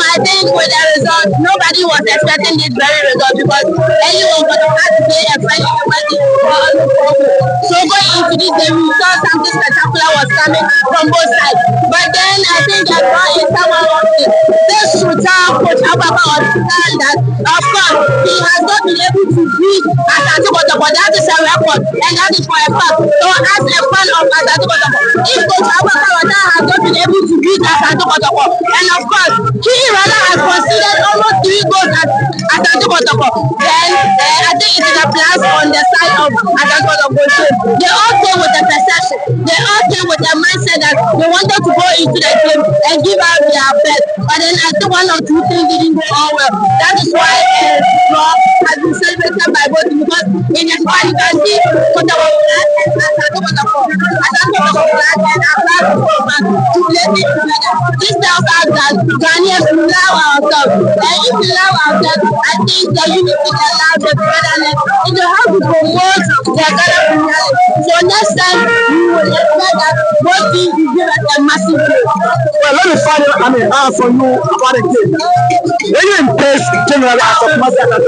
I think with the result, nobody was expecting this very result because anyone would have had to play a friendly wedding. So going into this game, we saw something spectacular was coming from both sides. But then I think that someone wants it. This shooter, Coach Ababa, understand that, of course, he has not been able to beat Asante Kotoko. That is a record, and that is for a fact. So as a fan of Asante Kotoko, if Coach Ababa has not been able to beat Asante Kotoko, and of course, he rather has considered almost 3 goals at Asante Kotoko, then I think it is a plus on the side of Asante Kotoko. They all came with a perception. They all came with a mindset that they wanted to go into the game and give out their best. But then I think 1 or 2 things didn't go all well. That is why draw has been celebrated by both because in the squad you can see Kotoko Black and Asante Kotoko. Asante Kotoko Black and Accra to play it together. This tells us that Ghanaians will love ourselves. And if we love ourselves, I think the unity can love the togetherness. It will help to promote the Ghana reality. So next time we will expect that both teams will give us a massive goal. Well, let me find out from you about the game. When you impress generally as a master and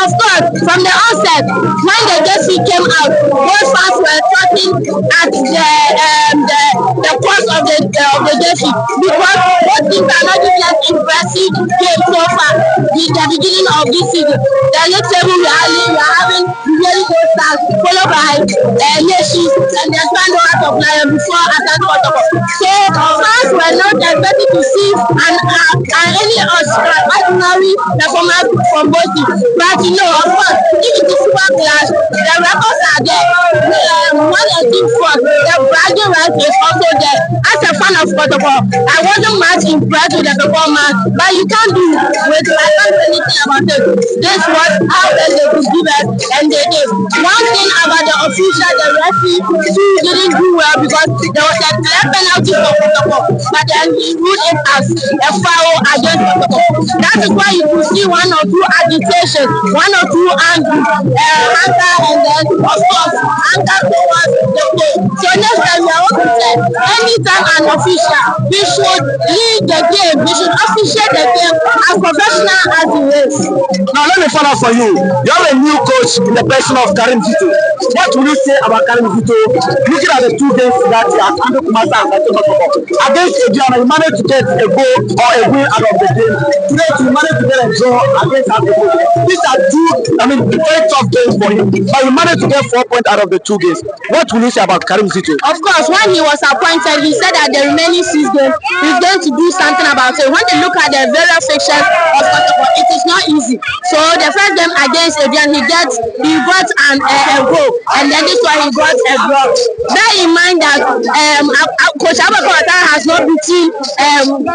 of course, from the onset, when the jersey came out, both fans were talking at the course of the jersey because both teams are not giving us impressive game so far in the beginning of this season. The league table we are having really good stars, followed by Nations and the Spando Heart of Lion before Asante Kotoko. So fans were not expected to see any ordinary performance from both teams. But you know, of course, if it is super clash, the records are there. One and two first, the bragging right is also there. As a fan of Kotoko, I wasn't much impressed with the performance, but you can't do it with I can't say anything about it. This was how well they could give us, and they did. One thing about the official, the referee didn't do well because there was a clear penalty for Kotoko, but then he ruled it as a foul against Kotoko. That is why you could see 1 or 2 agitations, 1 or 2 angry, anger, and then of course anger towards the game. So next time we are also said, anytime an official, we should lead the game, we should officiate the game as professional as it is. Now let me find out for you. You have a new coach in the person of Karim Zito. What will you say about Karim Zito? Looking at the 2 games that he has handled Kumasa and Kotoko. Against Adriana, you managed to get a goal or a win out of the game. Today, you managed to get a draw against Adamu. These are 2, very tough games for him. But you managed to get 4 points out of the 2 games. What will you say about Karim Zito? Of course, when he was appointed, he said that the remaining 6 games, he's going to do something about it. When you look at the various fixtures of Kotoko, it is not easy. So the first game against Adrian, he got a goal, and then this one he got a draw. Bear in mind that Coach Ababa has not beaten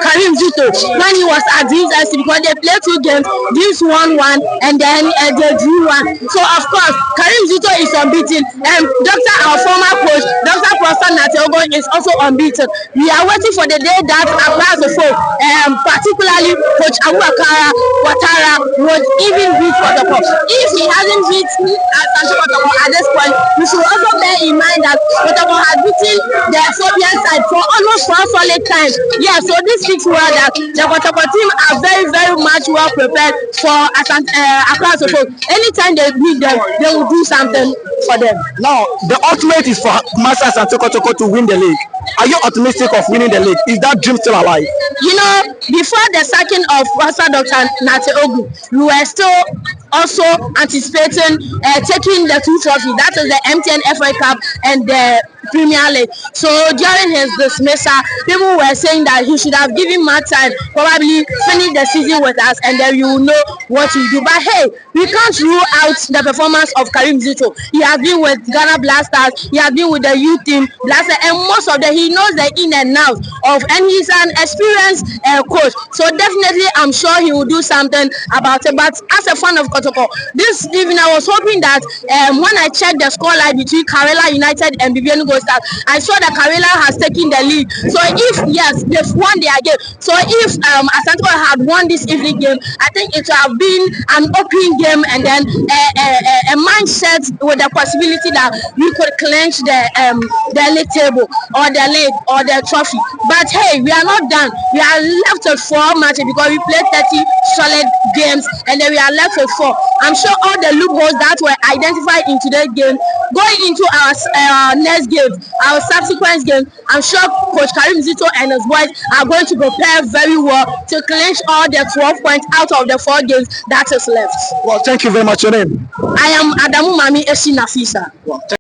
Karim Zito when he was at this because they played 2 games, this 1-1, and then they drew 1. So of course, Karim Zito is unbeaten, and our former coach, Dr. Prosper Nateogo, is also unbeaten. We are waiting for the day that Accra the folk, particularly Coach Abubakar Ouattara, would even beat Kotoko. If he hasn't beat Asante Kotoko at this point, we should also bear in mind that Kotoko has beaten the Ethiopian side for almost 4 solid times. Yeah, so this speaks well that the Kotoko team are very, very much well prepared for Accra the folk. Anytime they beat them, they will do something for them. Now, the ultimate is for Masa Asante Kotoko to win the league. Are you optimistic of winning the league? Is that dream still alive? You know, before the sacking of Pastor Dr. Nateogo, we were still also anticipating taking the 2 trophies. That is the MTN FA Cup and the Premier League. So during his dismissal, people were saying that he should have given more time, probably finish the season with us, and then you will know what to do. But hey, we can't rule out the performance of Karim Zito. He has been with Ghana Blasters, he has been with the youth team Blaster, and most of them, he knows the in and out and he's an experienced coach. So definitely, I'm sure he will do something about it. But as a fan of KOTOKO, this evening I was hoping that when I checked the scoreline between Karela United and Bibiani Gold Stars, I saw that Karela has taken the lead. So if yes, they've won their game. So if Asante had won this evening game, I think it would have been an open game and then a mindset with the possibility that we could clinch the league table or the league or the trophy. But hey, we are not done. We are left with 4 matches because we played 30 solid games and then we are left with 4. I'm sure all the loopholes that were identified in today's game, going into our next game, our subsequent game, I'm sure Coach Karim Zito and his boys are going to prepare very well to clinch all the 12 points out of the 4 games that is left. Well, thank you very much. Your name? I am Adamu Nafisa. Well,